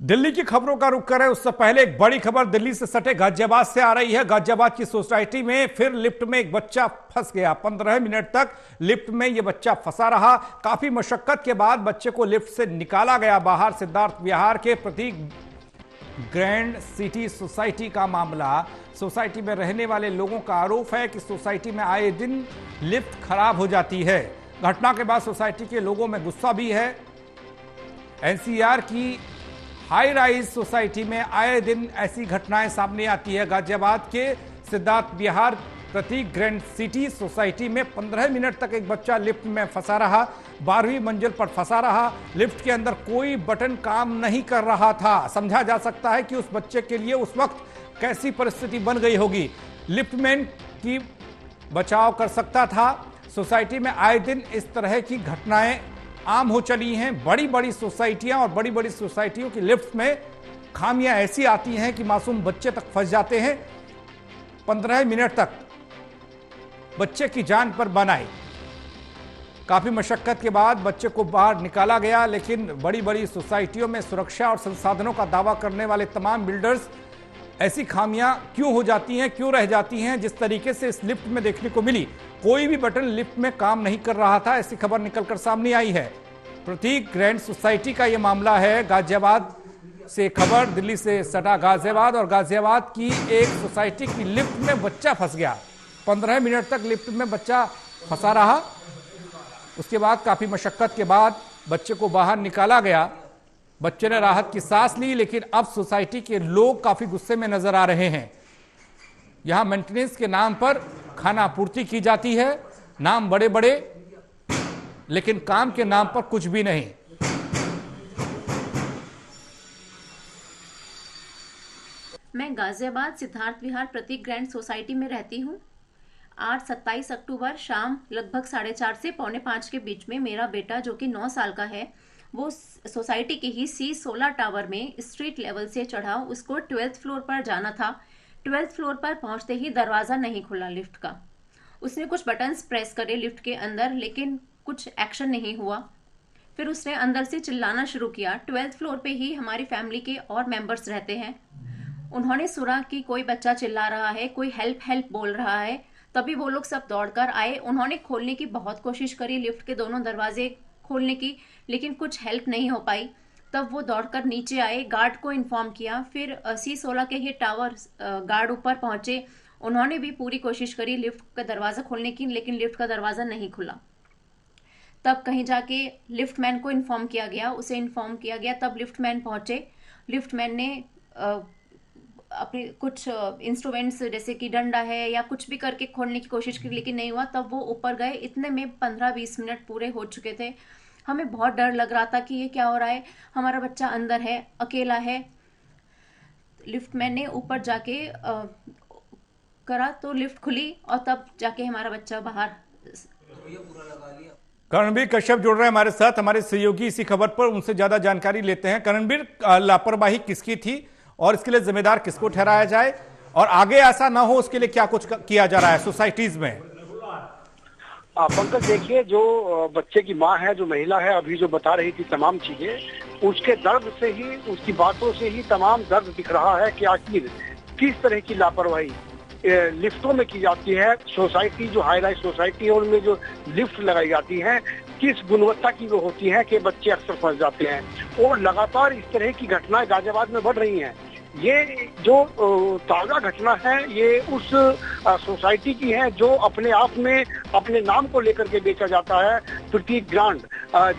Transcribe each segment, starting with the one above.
दिल्ली की खबरों का रुख करें उससे पहले एक बड़ी खबर दिल्ली से सटे गाजियाबाद से आ रही है। गाजियाबाद की सोसाइटी में फिर लिफ्ट में एक बच्चा फंस गया। 15 मिनट तक लिफ्ट में यह बच्चा फंसा रहा। काफी मशक्कत के बाद बच्चे को लिफ्ट से निकाला गया बाहर। सिद्धार्थ विहार के प्रतीक ग्रैंड सिटी सोसाइटी का मामला। सोसाइटी में रहने वाले लोगों का आरोप है कि सोसाइटी में आए दिन लिफ्ट खराब हो जाती है। घटना के बाद सोसाइटी के लोगों में गुस्सा भी है। एनसीआर की हाई राइज सोसाइटी में आए दिन ऐसी घटनाएं सामने आती है। गाजियाबाद के सिद्धार्थ विहार प्रतीक ग्रैंड सिटी सोसाइटी में 15 मिनट तक एक बच्चा लिफ्ट में फंसा रहा। 12वीं मंजिल पर फंसा रहा। लिफ्ट के अंदर कोई बटन काम नहीं कर रहा था। समझा जा सकता है कि उस बच्चे के लिए उस वक्त कैसी परिस्थिति बन गई होगी। लिफ्टमैन की बचाव कर सकता था। सोसाइटी में आए दिन इस तरह की घटनाएं आम हो चली हैं। बड़ी बड़ी सोसाइटियां और बड़ी बड़ी सोसाइटियों की लिफ्ट में खामियां ऐसी आती हैं कि मासूम बच्चे तक फंस जाते हैं। 15 मिनट तक बच्चे की जान पर बनाई। काफी मशक्कत के बाद बच्चे को बाहर निकाला गया, लेकिन बड़ी बड़ी सोसाइटियों में सुरक्षा और संसाधनों का दावा करने वाले तमाम बिल्डर्स ऐसी खामियां क्यों हो जाती हैं, क्यों रह जाती हैं जिस तरीके से इस लिफ्ट में देखने को मिली। कोई भी बटन लिफ्ट में काम नहीं कर रहा था, ऐसी खबर निकलकर सामने आई है। प्रतीक ग्रैंड सोसाइटी का यह मामला है। गाजियाबाद से खबर, दिल्ली से सटा गाजियाबाद, और गाजियाबाद की एक सोसाइटी की लिफ्ट में बच्चा फंस गया। 15 मिनट तक लिफ्ट में बच्चा फंसा रहा। उसके बाद काफी मशक्कत के बाद बच्चे को बाहर निकाला गया। बच्चे ने राहत की सांस ली, लेकिन अब सोसाइटी के लोग काफी गुस्से में नजर आ रहे हैं। यहां मेंटेनेंस के नाम पर खाना आपूर्ति की जाती है, नाम बड़े बड़े, लेकिन काम के नाम पर कुछ भी नहीं। मैं गाजियाबाद सिद्धार्थ विहार प्रतीक ग्रैंड सोसाइटी में रहती हूँ। आज 27 अक्टूबर शाम लगभग 4:30 से 4:45 के बीच में मेरा बेटा जो कि 9 साल का है, वो सोसाइटी के ही C16 टावर में स्ट्रीट लेवल से चढ़ा। उसको 12th फ्लोर पर जाना था। 12th फ्लोर पर पहुंचते ही दरवाज़ा नहीं खुला लिफ्ट का। उसने कुछ बटन्स प्रेस करे लिफ्ट के अंदर, लेकिन कुछ एक्शन नहीं हुआ। फिर उसने अंदर से चिल्लाना शुरू किया। 12th फ्लोर पे ही हमारी फैमिली के और मेंबर्स रहते हैं। उन्होंने सुना कि कोई बच्चा चिल्ला रहा है, कोई हेल्प हेल्प बोल रहा है। तभी वो लोग सब दौड़कर आए। उन्होंने खोलने की बहुत कोशिश करी, लिफ्ट के दोनों दरवाजे खोलने की, लेकिन कुछ हेल्प नहीं हो पाई। तब वो दौड़कर नीचे आए, गार्ड को इन्फॉर्म किया। फिर C16 के ही टावर गार्ड ऊपर पहुंचे। उन्होंने भी पूरी कोशिश करी लिफ्ट का दरवाज़ा खोलने की, लेकिन लिफ्ट का दरवाज़ा नहीं खुला। तब कहीं जाके लिफ्टमैन को इन्फॉर्म किया गया, उसे इन्फॉर्म किया गया। तब लिफ्टमैन पहुंचे। लिफ्टमैन ने अपने कुछ इंस्ट्रूमेंट्स जैसे कि डंडा है या कुछ भी करके खोलने की कोशिश की, लेकिन नहीं हुआ। तब वो ऊपर गए। इतने में 15-20 मिनट पूरे हो चुके थे। हमें बहुत डर लग रहा था कि ये क्या हो रहा है, हमारा बच्चा अंदर है, अकेला है। लिफ्टमैन ने ऊपर जाके करा तो लिफ्ट खुली, और तब जाके हमारा बच्चा बाहर। करणबीर कश्यप जुड़ रहे हैं हमारे साथ, हमारे सहयोगी इसी खबर पर। उनसे ज्यादा जानकारी लेते हैं। करणबीर, लापरवाही किसकी थी और इसके लिए जिम्मेदार किसको ठहराया जाए, और आगे ऐसा ना हो उसके लिए क्या कुछ किया जा रहा है सोसाइटीज में? पंकज, देखिए, जो बच्चे की माँ है, जो महिला है, अभी जो बता रही थी तमाम चीजें, उसके दर्द से ही, उसकी बातों से ही तमाम दर्द दिख रहा है कि आखिर किस तरह की लापरवाही लिफ्टों में की जाती है। सोसाइटी जो हाई राइज सोसाइटी है, उनमें जो लिफ्ट लगाई जाती है, किस गुणवत्ता की वो होती है कि बच्चे अक्सर फंस जाते हैं। और लगातार इस तरह की घटनाएं गाजियाबाद में बढ़ रही हैं। ये जो ताज़ा घटना है, ये उस सोसाइटी की है जो अपने आप में अपने नाम को लेकर के बेचा जाता है, प्रतीक ग्रांड,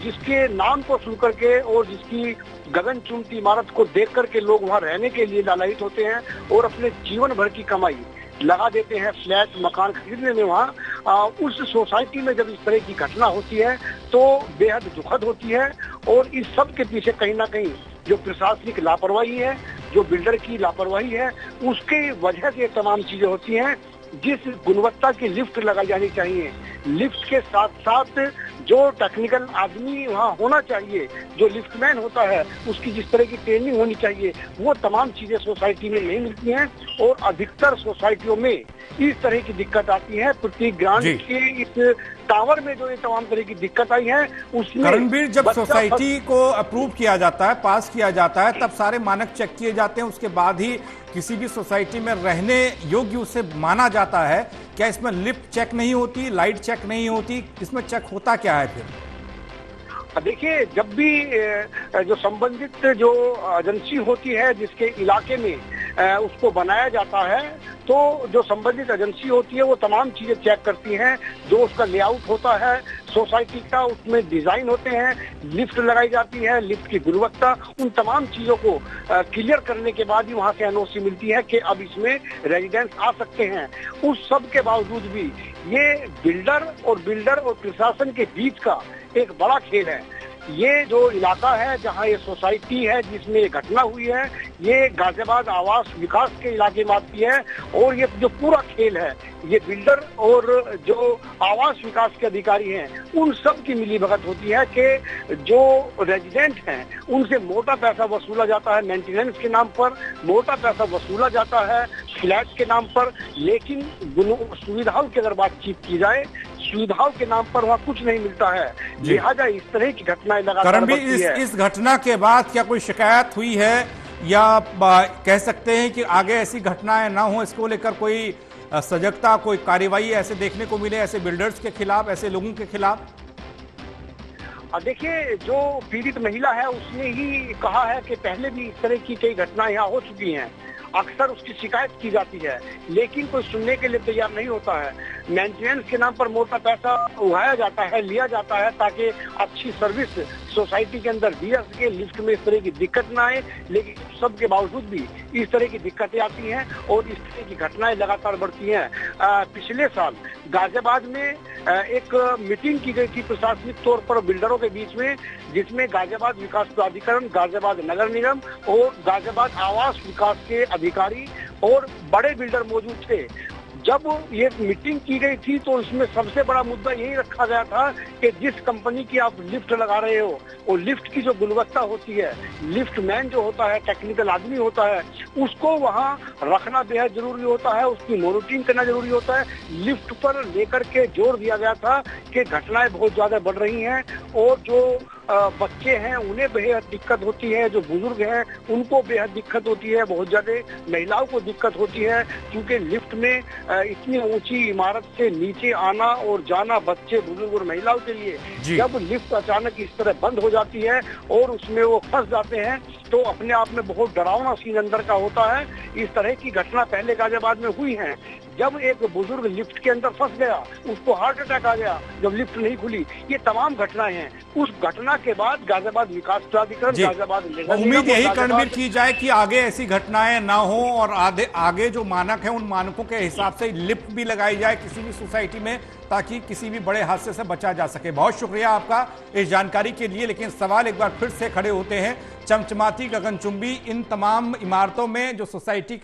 जिसके नाम को सुन करके और जिसकी गगनचुंबी इमारत को देख करके लोग वहाँ रहने के लिए लालायित होते हैं और अपने जीवन भर की कमाई लगा देते हैं फ्लैट मकान खरीदने में। वहाँ उस सोसाइटी में जब इस तरह की घटना होती है तो बेहद दुखद होती है। और इस सब के पीछे कहीं ना कहीं जो प्रशासनिक लापरवाही है, जो बिल्डर की लापरवाही है, उसके वजह से तमाम चीजें होती हैं। जिस गुणवत्ता की लिफ्ट लगाई जानी चाहिए, लिफ्ट के साथ साथ जो टेक्निकल आदमी वहाँ होना चाहिए, जो लिफ्टमैन होता है, उसकी जिस तरह की ट्रेनिंग होनी चाहिए, वो तमाम चीजें सोसाइटी में नहीं मिलती हैं। और अधिकतर सोसाइटियों में इस तरह की दिक्कत आती है। प्रतीक ग्रांड जी। के इस टावर में जो ये तमाम तरह की दिक्कत आई है उसमें करणवीर, जब बच्चा सोसाइटी को अप्रूव किया जाता है, पास किया जाता है, तब सारे मानक चेक किए जाते हैं, उसके बाद ही किसी भी सोसाइटी में रहने योग्य उसे माना जाता है। क्या इसमें लिफ्ट चेक नहीं होती, लाइट चेक नहीं होती, इसमें चेक होता क्या है फिर? देखिए, जब भी जो संबंधित जो एजेंसी होती है जिसके इलाके में उसको बनाया जाता है, तो जो संबंधित एजेंसी होती है वो तमाम चीजें चेक करती हैं। जो उसका लेआउट होता है सोसाइटी का, उसमें डिजाइन होते हैं, लिफ्ट लगाई जाती है, लिफ्ट की गुणवत्ता, उन तमाम चीजों को क्लियर करने के बाद ही वहां से एनओसी मिलती है कि अब इसमें रेजिडेंट्स आ सकते हैं। उस सब के बावजूद भी ये बिल्डर और प्रशासन के बीच का एक बड़ा खेल है। ये जो इलाका है जहां ये सोसाइटी है जिसमें ये घटना हुई है, ये गाजियाबाद आवास विकास के इलाके में आती है। और ये जो पूरा खेल है ये बिल्डर और जो आवास विकास के अधिकारी हैं उन सब की मिलीभगत होती है कि जो रेजिडेंट हैं उनसे मोटा पैसा वसूला जाता है, मेंटेनेंस के नाम पर मोटा पैसा वसूला जाता है, फ्लैट के नाम पर। लेकिन सुविधाओं की अगर बातचीत की जाए, सुविधाओं के नाम पर वहाँ कुछ नहीं मिलता है। लिहाजा इस तरह की घटनाएं लगातार करणवीर, बढ़ती है। इस घटना के बाद क्या कोई शिकायत हुई है, या कह सकते हैं कि आगे ऐसी घटनाएं ना हो, इसको लेकर कोई सजगता, कोई कार्रवाई ऐसे देखने को मिले, ऐसे बिल्डर्स के खिलाफ, ऐसे लोगों के खिलाफ? देखिए, जो पीड़ित महिला है उसने ही कहा है कि पहले भी इस तरह की कई घटनाएं यहाँ हो चुकी हैं। अक्सर उसकी शिकायत की जाती है लेकिन कोई सुनने के लिए तैयार नहीं होता है। मेंटेनेंस के नाम पर मोटा पैसा उड़ाया जाता है, लिया जाता है ताकि अच्छी सर्विस सोसाइटी के अंदर दिया सके, लिफ्ट में इस तरह की दिक्कत ना आए। लेकिन सब के बावजूद भी इस तरह की दिक्कतें आती हैं और इस तरह की घटनाएं लगातार बढ़ती हैं। पिछले साल गाजियाबाद में एक मीटिंग की गई थी प्रशासनिक तौर पर बिल्डरों के बीच में, जिसमें गाजियाबाद विकास प्राधिकरण, गाजियाबाद नगर निगम और गाजियाबाद आवास विकास के अधिकारी और बड़े बिल्डर मौजूद थे। जब ये मीटिंग की गई थी तो इसमें सबसे बड़ा मुद्दा यही रखा गया था कि जिस कंपनी की आप लिफ्ट लगा रहे हो वो लिफ्ट की जो गुणवत्ता होती है, लिफ्ट मैन जो होता है, टेक्निकल आदमी होता है, उसको वहाँ रखना बेहद जरूरी होता है, उसकी मॉनिटरिंग करना जरूरी होता है। लिफ्ट पर लेकर के जोर दिया गया था कि घटनाएं बहुत ज्यादा बढ़ रही हैं और जो बच्चे हैं उन्हें बेहद दिक्कत होती है, जो बुजुर्ग हैं उनको बेहद दिक्कत होती है, बहुत ज्यादा महिलाओं को दिक्कत होती है क्योंकि लिफ्ट में इतनी ऊंची इमारत से नीचे आना और जाना बच्चे, बुजुर्ग और महिलाओं के लिए, जब लिफ्ट अचानक इस तरह बंद हो जाती है और उसमें वो फंस जाते हैं तो अपने आप में बहुत डरावना सीन अंदर का होता है। इस तरह की घटना पहले गाजियाबाद में हुई है। जब एक बुजुर्ग लिफ्ट के अंदर फंस गया, उसको हार्ट अटैक आ गया जब लिफ्ट नहीं खुली। ये तमाम घटनाएं हैं। उस घटना के बाद गाजियाबाद विकास प्राधिकरण, गाजियाबाद उम्मीद यही करणवीर की जाए कि आगे ऐसी घटनाएं ना हो और आगे जो मानक है उन मानकों के हिसाब से लिफ्ट भी लगाई जाए किसी भी सोसाइटी में, ताकि किसी भी बड़े हादसे से बचा जा सके। बहुत शुक्रिया आपका इस जानकारी के लिए। लेकिन सवाल एक बार फिर से खड़े होते हैं, चमचमाती गगनचुंबी इन तमाम इमारतों में जो सोसाइटी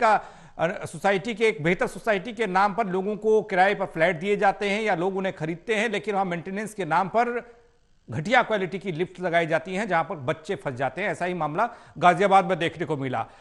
के एक बेहतर सोसाइटी के नाम पर लोगों को किराए पर फ्लैट दिए जाते हैं या लोग उन्हें खरीदते हैं, लेकिन वहां मेंटेनेंस के नाम पर घटिया क्वालिटी की लिफ्ट लगाई जाती हैं जहां पर बच्चे फंस जाते हैं। ऐसा ही मामला गाजियाबाद में देखने को मिला।